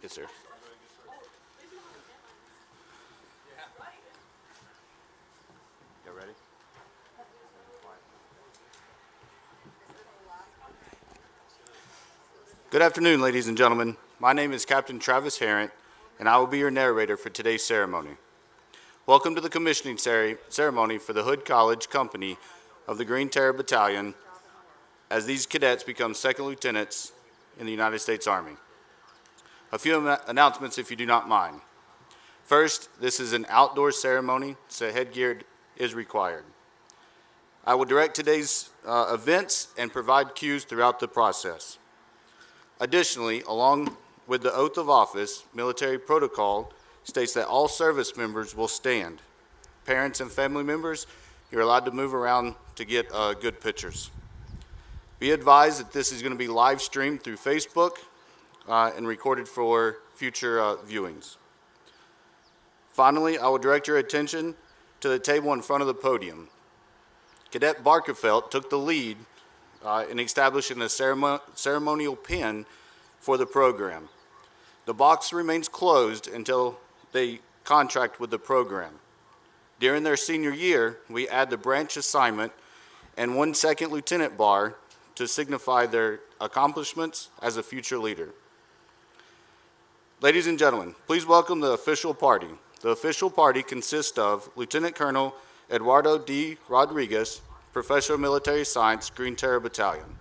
Yes, sir. You ready? Good afternoon, ladies and gentlemen. My name is Captain Travis Harrent, and I will be your narrator for today's ceremony. Welcome to the commissioning ceremony for the Hood College Company of the Green Terror Battalion, as these cadets become second lieutenants in the United States Army. A few announcements if you do not mind. First, this is an outdoor ceremony, so headgear is required. I will direct today's events and provide cues throughout the process. Additionally, along with the oath of office, military protocol states that all service members will stand. Parents and family members, you're allowed to move around to get good pictures. Be advised that this is going to be live streamed through Facebook and recorded for future viewings. Finally, I will direct your attention to the table in front of the podium. Cadet Barkerfeld took the lead in establishing a ceremonial pin for the program. The box remains closed until they contract with the program. During their senior year, we add the branch assignment and 1 second lieutenant bar to signify their accomplishments as a future leader. Ladies and gentlemen, please welcome the official party. The official party consists of Lieutenant Colonel Eduardo D. Rodriguez, Professor of Military Science, Green Terror Battalion.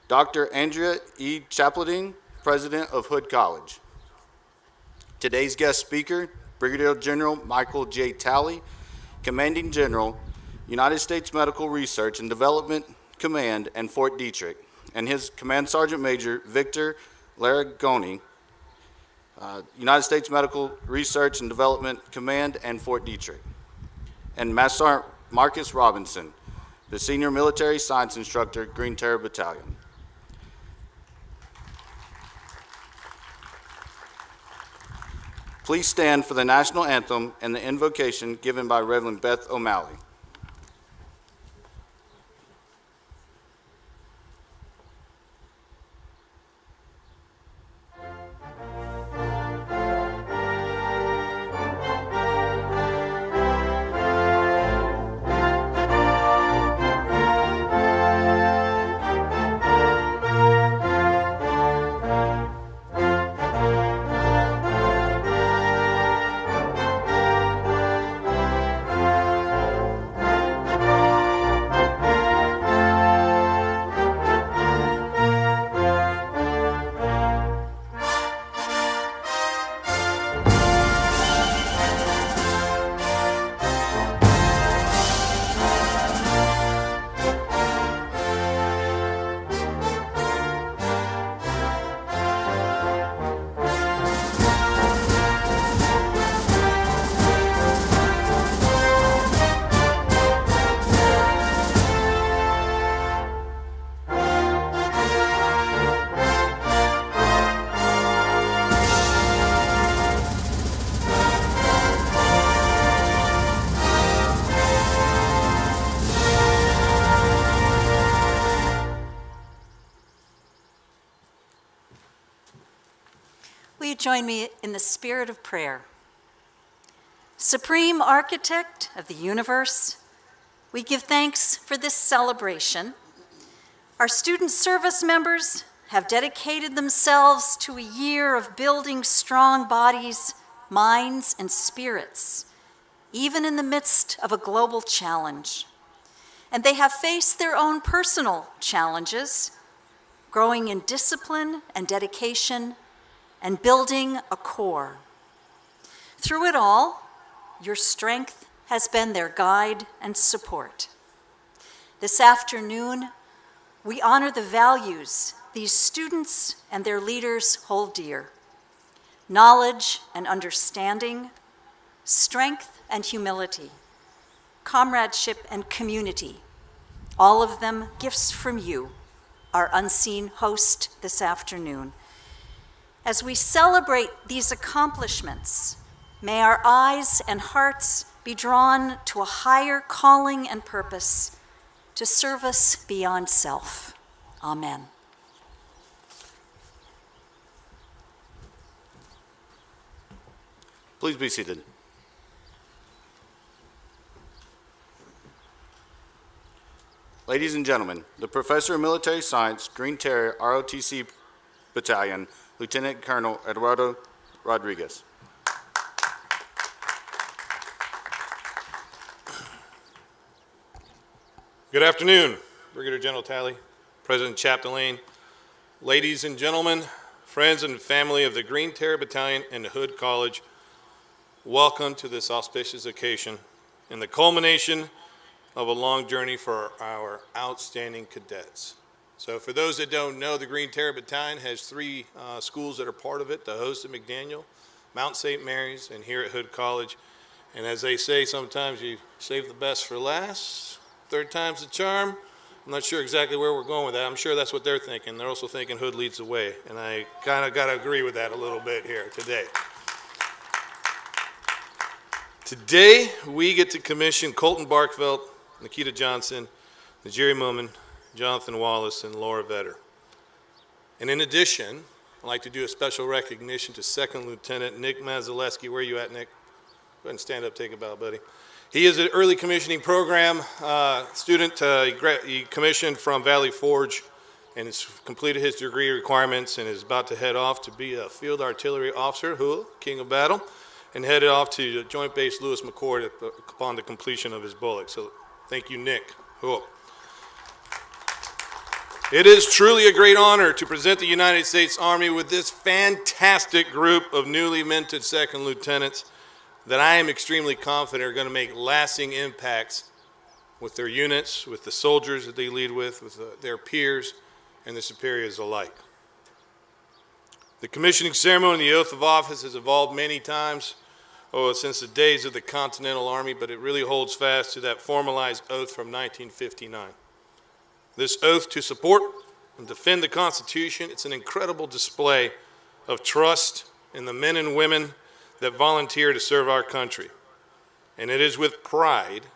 Dr. Andrea E. Chapladine, President of Hood College. Today's guest speaker, Brigadier General Michael J. Talley, Commanding General, United States Medical Research and Development Command and Fort Detrick, and his Command Sergeant Major, Victor Laragoni, United States Medical Research and Development Command and Fort Detrick, and Master Sergeant Marcus Robinson, the Senior Military Science Instructor, Green Terror Battalion. Please stand for the national anthem and the invocation given by Reverend Beth O'Malley. Will you join me in the spirit of prayer? Supreme Architect of the universe, we give thanks for this celebration. Our student service members have dedicated themselves to a year of building strong bodies, minds, and spirits, even in the midst of a global challenge. And they have faced their own personal challenges, growing in discipline and dedication, and building a core. Through it all, your strength has been their guide and support. This afternoon, we honor the values these students and their leaders hold dear: knowledge and understanding, strength and humility, comradeship and community, all of them gifts from you, our unseen host this afternoon. As we celebrate these accomplishments, may our eyes and hearts be drawn to a higher calling and purpose, to service beyond self. Amen. Please be seated. Ladies and gentlemen, the Professor of Military Science, Green Terrier ROTC Battalion, Lieutenant Colonel Eduardo Rodriguez. Good afternoon, Brigadier General Talley, President Chapdelaine, ladies and gentlemen, friends and family of the Green Terrier Battalion and Hood College. Welcome to this auspicious occasion and the culmination of a long journey for our outstanding cadets. So for those that don't know, the Green Terrier Battalion has three schools that are part of it: the Host at McDaniel, Mount St. Mary's, and here at Hood College. And as they say, sometimes you save the best for last. Third time's the charm. I'm not sure exactly where we're going with that. I'm sure that's what they're thinking. They're also thinking Hood leads the way. And I kind of got to agree with that a little bit here today. Today, we get to commission Colton Barkveld, Nikita Johnson, Jerry Mullman, Jonathan Wallace, and Laura Vetter. And in addition, I'd like to do a special recognition to Second Lieutenant Nick Mazaleski. Where are you at, Nick? Go ahead and stand up, take a bow, buddy. He is an early commissioning program student. He commissioned from Valley Forge and has completed his degree requirements and is about to head off to be a field artillery officer, king of battle, and headed off to Joint Base Lewis McChord upon the completion of his bullet. So thank you, Nick. It is truly a great honor to present the United States Army with this fantastic group of newly minted second lieutenants that I am extremely confident are going to make lasting impacts with their units, with the soldiers that they lead with their peers, and the superiors alike. The commissioning ceremony and the oath of office has evolved many times since the days of the Continental Army, but it really holds fast to that formalized oath from 1959. This oath to support and defend the Constitution, it's an incredible display of trust in the men and women that volunteer to serve our country. And it is with pride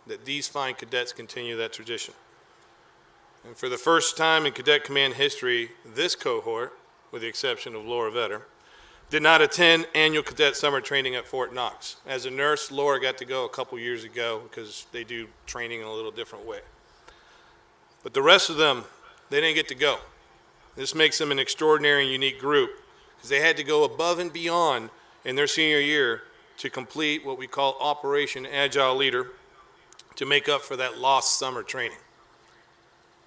that these fine cadets continue that tradition. And for the first time in Cadet Command history, this cohort, with the exception of Laura Vetter, did not attend annual cadet summer training at Fort Knox. As a nurse, Laura got to go a couple years ago because they do training in a little different way. But the rest of them, they didn't get to go. This makes them an extraordinary and unique group because they had to go above and beyond in their senior year to complete what we call Operation Agile Leader to make up for that lost summer training.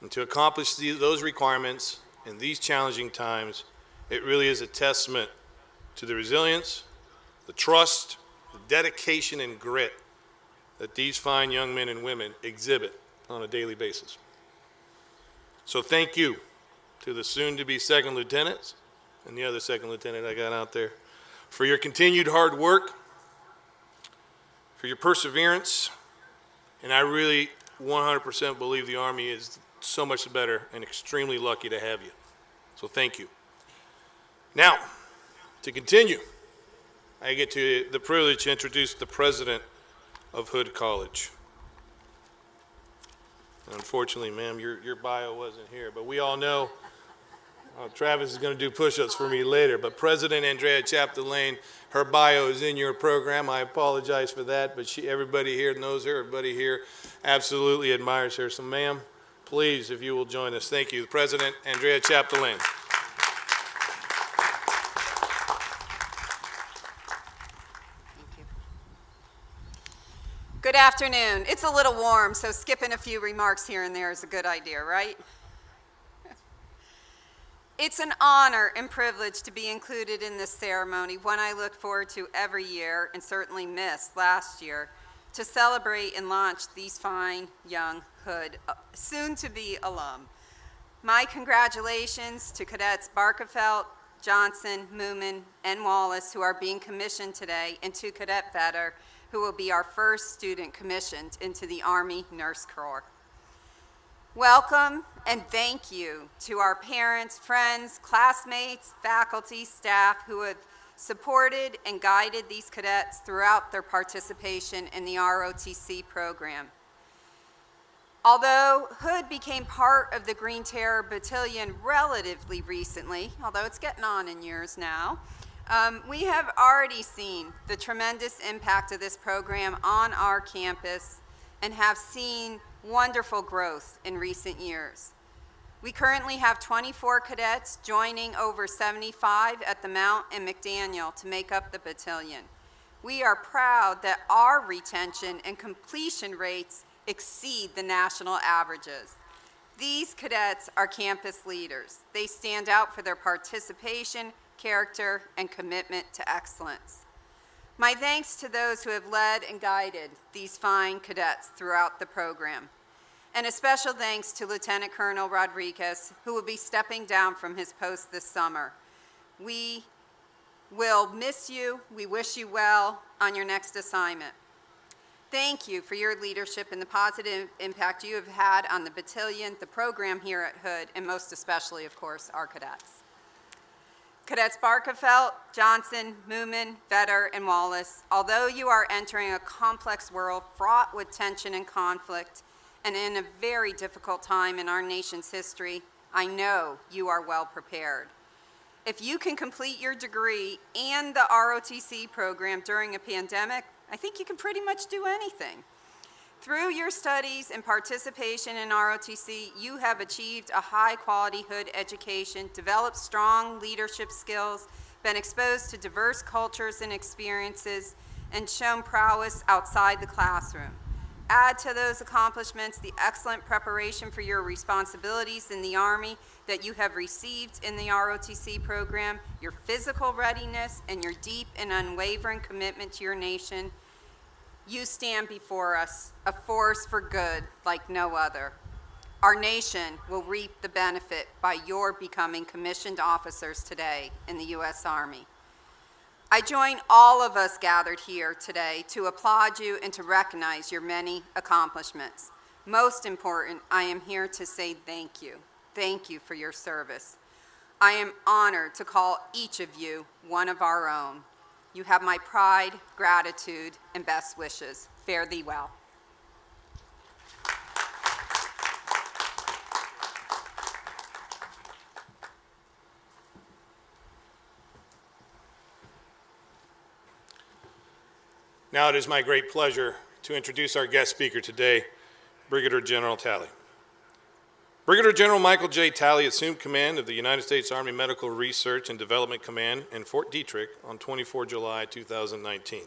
And to accomplish those requirements in these challenging times, it really is a testament to the resilience, the trust, the dedication, and grit that these fine young men and women exhibit on a daily basis. So thank you to the soon-to-be second lieutenants and the other second lieutenant I got out there for your continued hard work, for your perseverance, and I really 100% believe the Army is so much better and extremely lucky to have you. So thank you. Now, to continue, I get to the privilege to introduce the president of Hood College. Unfortunately, ma'am, your bio wasn't here, but we all know Travis is going to do push-ups for me later, but President Andrea Chapdelaine, her bio is in your program. I apologize for that, but everybody here knows her. Everybody here absolutely admires her. So, ma'am, please, if you will join us. Thank you. President Andrea Chapdelaine. Thank you. Good afternoon. It's a little warm, so skipping a few remarks here and there is a good idea, right? It's an honor and privilege to be included in this ceremony, one I look forward to every year and certainly missed last year, to celebrate and launch these fine young Hood, soon-to-be alum. My congratulations to Cadets Barkefelt, Johnson, Moomin, and Wallace, who are being commissioned today, and to Cadet Vetter, who will be our first student commissioned into the Army Nurse Corps. Welcome and thank you to our parents, friends, classmates, faculty, staff who have supported and guided these cadets throughout their participation in the ROTC program. Although Hood became part of the Green Terrier Battalion relatively recently, although it's getting on in years now, We have already seen the tremendous impact of this program on our campus and have seen wonderful growth in recent years. We currently have 24 cadets joining over 75 at the Mount and McDaniel to make up the battalion. We are proud that our retention and completion rates exceed the national averages. These cadets are campus leaders. They stand out for their participation, character, and commitment to excellence. My thanks to those who have led and guided these fine cadets throughout the program. And a special thanks to Lieutenant Colonel Rodriguez, who will be stepping down from his post this summer. We will miss you. We wish you well on your next assignment. Thank you for your leadership and the positive impact you have had on the battalion, the program here at Hood, and most especially, of course, our cadets. Cadets Barkefelt, Johnson, Moomin, Vetter, and Wallace, although you are entering a complex world fraught with tension and conflict, and in a very difficult time in our nation's history, I know you are well prepared. If you can complete your degree and the ROTC program during a pandemic, I think you can pretty much do anything. Through your studies and participation in ROTC, you have achieved a high-quality Hood education, developed strong leadership skills, been exposed to diverse cultures and experiences, and shown prowess outside the classroom. Add to those accomplishments the excellent preparation for your responsibilities in the Army that you have received in the ROTC program, your physical readiness, and your deep and unwavering commitment to your nation. You stand before us, a force for good like no other. Our nation will reap the benefit by your becoming commissioned officers today in the U.S. Army. I join all of us gathered here today to applaud you and to recognize your many accomplishments. Most important, I am here to say thank you. Thank you for your service. I am honored to call each of you one of our own. You have my pride, gratitude, and best wishes. Fare thee well. Now it is my great pleasure to introduce our guest speaker today, Brigadier General Talley. Brigadier General Michael J. Talley assumed command of the United States Army Medical Research and Development Command in Fort Detrick on 24 July 2019.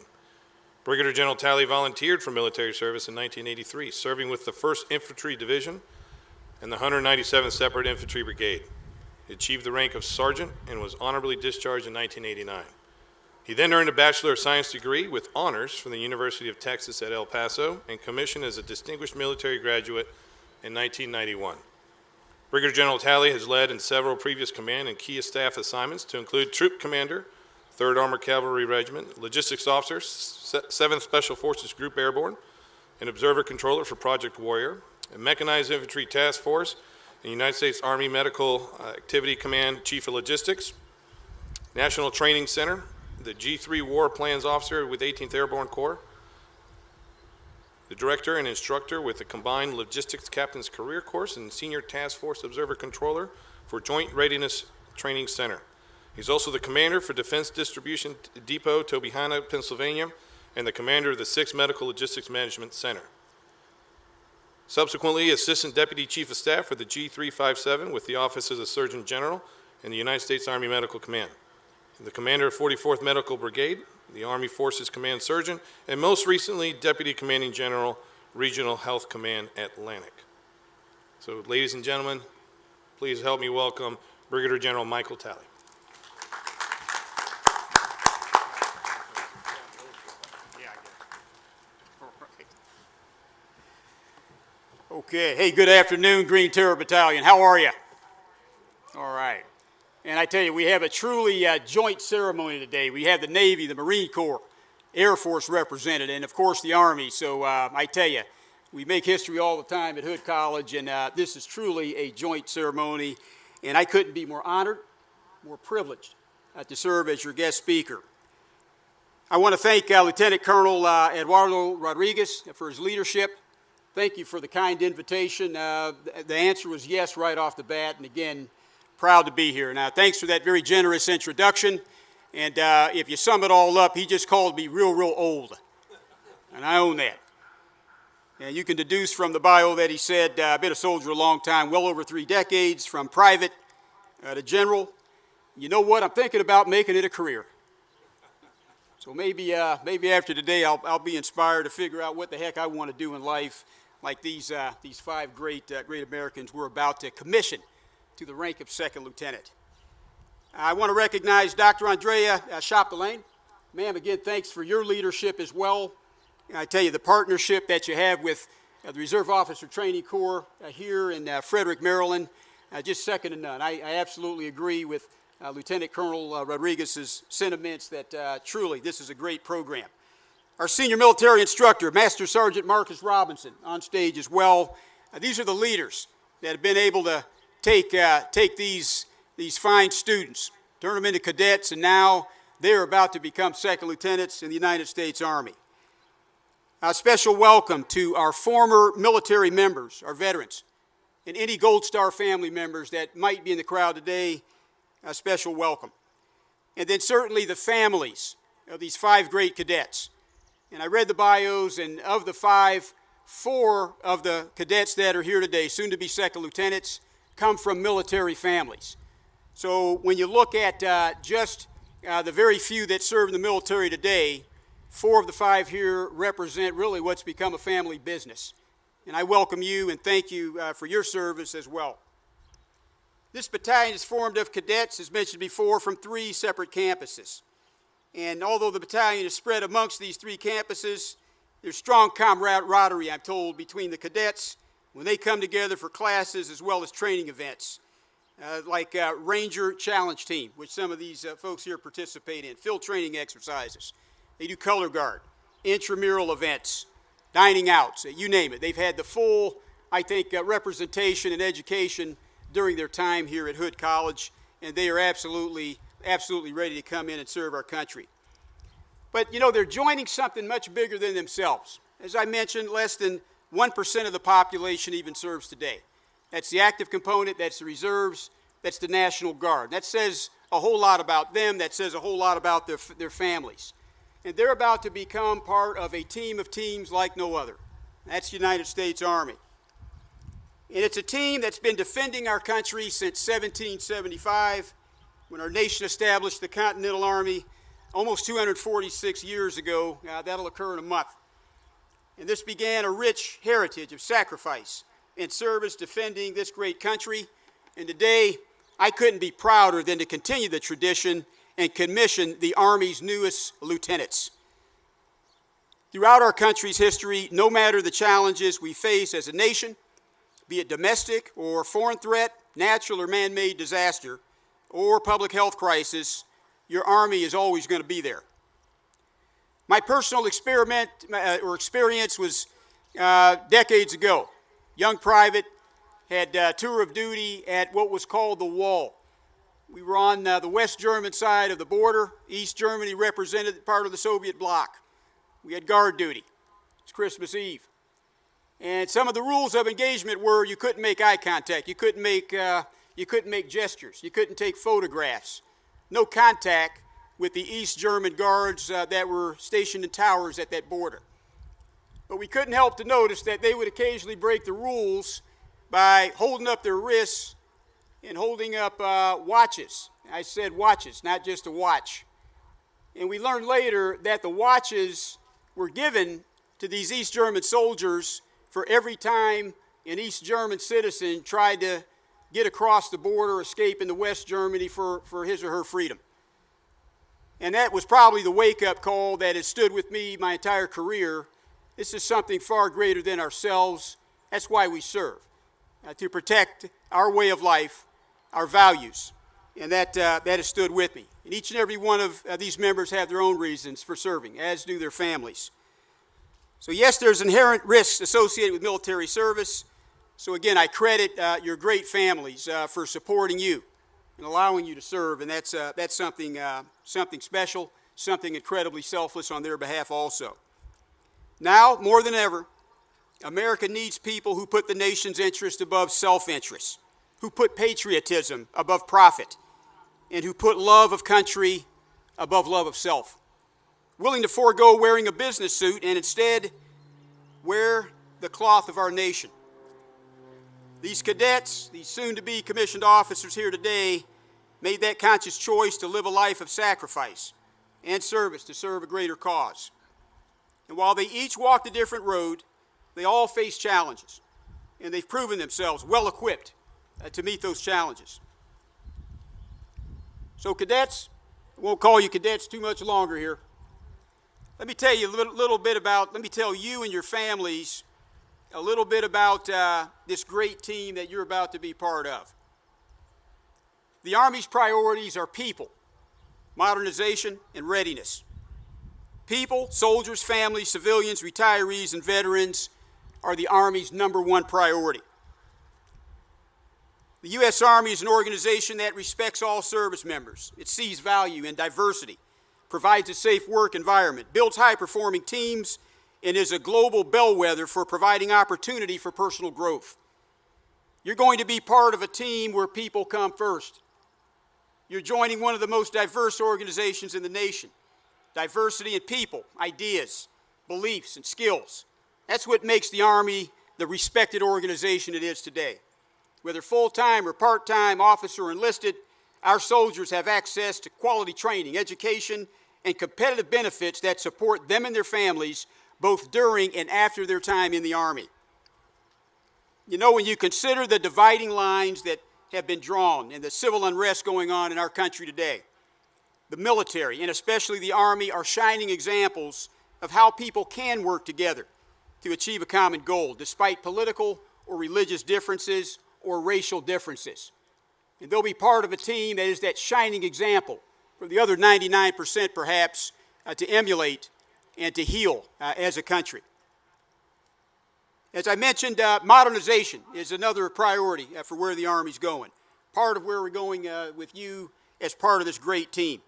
Brigadier General Talley volunteered for military service in 1983, serving with the 1st Infantry Division and the 197th Separate Infantry Brigade. He achieved the rank of sergeant and was honorably discharged in 1989. He then earned a Bachelor of Science degree with honors from the University of Texas at El Paso and commissioned as a distinguished military graduate in 1991. Brigadier General Talley has led in several previous command and key staff assignments to include Troop Commander, 3rd Armored Cavalry Regiment, Logistics Officer, 7th Special Forces Group Airborne, an Observer Controller for Project Warrior, a Mechanized Infantry Task Force, the United States Army Medical Activity Command Chief of Logistics, National Training Center, the G3 War Plans Officer with 18th Airborne Corps, the Director and Instructor with the Combined Logistics Captain's Career Course and Senior Task Force Observer Controller for Joint Readiness Training Center. He's also the Commander for Defense Distribution Depot, Tobyhanna, Pennsylvania, and the Commander of the 6th Medical Logistics Management Center. Subsequently, Assistant Deputy Chief of Staff for the G357 with the Office of the Surgeon General in the United States Army Medical Command. The Commander of 44th Medical Brigade, the Army Forces Command Surgeon, and most recently, Deputy Commanding General, Regional Health Command, Atlantic. So, ladies and gentlemen, please help me welcome Brigadier General Michael Talley. Okay, hey, good afternoon, Green Terror Battalion. How are you? All right. And I tell you, we have a truly joint ceremony today. We have the Navy, the Marine Corps, Air Force represented, and of course the Army. So I tell you, we make history all the time at Hood College, and this is truly a joint ceremony. And I couldn't be more honored, more privileged to serve as your guest speaker. I want to thank Lieutenant Colonel Eduardo Rodriguez for his leadership. Thank you for the kind invitation. The answer was yes right off the bat, and again, proud to be here. Now, thanks for that very generous introduction. And if you sum it all up, he just called me real, real old. And I own that. And you can deduce from the bio that he said, I've been a soldier a long time, well over 3 decades, from private to general. You know what? I'm thinking about making it a career. So maybe after today, I'll be inspired to figure out what the heck I want to do in life, like these 5 great Americans we're about to commission to the rank of second lieutenant. I want to recognize Dr. Andrea Chapdelaine. Ma'am, again, thanks for your leadership as well. And I tell you, the partnership that you have with the Reserve Officer Training Corps here in Frederick, Maryland, just second to none. I absolutely agree with Lieutenant Colonel Rodriguez's sentiments that truly this is a great program. Our senior military instructor, Master Sergeant Marcus Robinson, on stage as well. These are the leaders that have been able to take these fine students, turn them into cadets, and now they're about to become second lieutenants in the United States Army. A special welcome to our former military members, our veterans, and any Gold Star family members that might be in the crowd today, a special welcome. And then certainly the families of these 5 great cadets. And I read the bios, and of the 5, 4 of the cadets that are here today, soon to be second lieutenants, come from military families. So when you look at just the very few that serve in the military today, 4 of the 5 here represent really what's become a family business. And I welcome you and thank you for your service as well. This battalion is formed of cadets, as mentioned before, from 3 separate campuses. And although the battalion is spread amongst these 3 campuses, there's strong camaraderie, I'm told, between the cadets when they come together for classes as well as training events, like Ranger Challenge Team, which some of these folks here participate in, field training exercises. They do color guard, intramural events, dining outs, you name it. They've had the full, I think, representation and education during their time here at Hood College, and they are absolutely ready to come in and serve our country. But, you know, they're joining something much bigger than themselves. As I mentioned, less than 1% of the population even serves today. That's the active component, that's the reserves, that's the National Guard. That says a whole lot about them, that says a whole lot about their families. And they're about to become part of a team of teams like no other. That's the United States Army. And it's a team that's been defending our country since 1775, when our nation established the Continental Army almost 246 years ago. That'll occur in a month. And this began a rich heritage of sacrifice and service defending this great country. And today, I couldn't be prouder than to continue the tradition and commission the Army's newest lieutenants. Throughout our country's history, no matter the challenges we face as a nation, be it domestic or foreign threat, natural or man-made disaster, or public health crisis, your Army is always going to be there. My personal experience was decades ago. Young private, had tour of duty at what was called the Wall. We were on the West German side of the border. East Germany represented part of the Soviet bloc. We had guard duty. It's Christmas Eve. And some of the rules of engagement were you couldn't make eye contact, you couldn't make gestures, you couldn't take photographs. No contact with the East German guards that were stationed in towers at that border. But we couldn't help to notice that they would occasionally break the rules by holding up their wrists and holding up watches. I said watches, not just a watch. And we learned later that the watches were given to these East German soldiers for every time an East German citizen tried to get across the border, escape into West Germany for his or her freedom. And that was probably the wake-up call that has stood with me my entire career. This is something far greater than ourselves. That's why we serve, to protect our way of life, our values, and that has stood with me. And each and every one of these members have their own reasons for serving, as do their families. So yes, there's inherent risks associated with military service. So again, I credit your great families for supporting you and allowing you to serve, and that's something special, something incredibly selfless on their behalf also. Now, more than ever, America needs people who put the nation's interest above self-interest, who put patriotism above profit, and who put love of country above love of self, willing to forego wearing a business suit and instead wear the cloth of our nation. These cadets, these soon-to-be commissioned officers here today, made that conscious choice to live a life of sacrifice and service to serve a greater cause. And while they each walked a different road, they all face challenges, and they've proven themselves well-equipped to meet those challenges. So cadets, I won't call you cadets too much longer here. Let me tell you let me tell you and your families a little bit about this great team that you're about to be part of. The Army's priorities are people, modernization, and readiness. People, soldiers, families, civilians, retirees, and veterans are the Army's #1 priority. The U.S. Army is an organization that respects all service members. It sees value in diversity, provides a safe work environment, builds high-performing teams, and is a global bellwether for providing opportunity for personal growth. You're going to be part of a team where people come first. You're joining one of the most diverse organizations in the nation. Diversity in people, ideas, beliefs, and skills. That's what makes the Army the respected organization it is today. Whether full-time or part-time, officer or enlisted, our soldiers have access to quality training, education, and competitive benefits that support them and their families both during and after their time in the Army. You know, when you consider the dividing lines that have been drawn and the civil unrest going on in our country today, the military, and especially the Army, are shining examples of how people can work together to achieve a common goal, despite political or religious differences or racial differences. And they'll be part of a team that is that shining example for the other 99% perhaps to emulate and to heal as a country. As I mentioned, modernization is another priority for where the Army's going. Part of where we're going with you as part of this great team.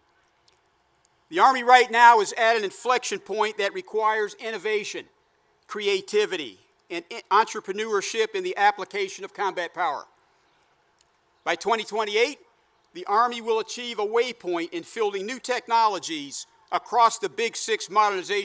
The Army right now is at an inflection point that requires innovation, creativity, and entrepreneurship in the application of combat power. By 2028, the Army will achieve a waypoint in fielding new technologies across the Big Six modernization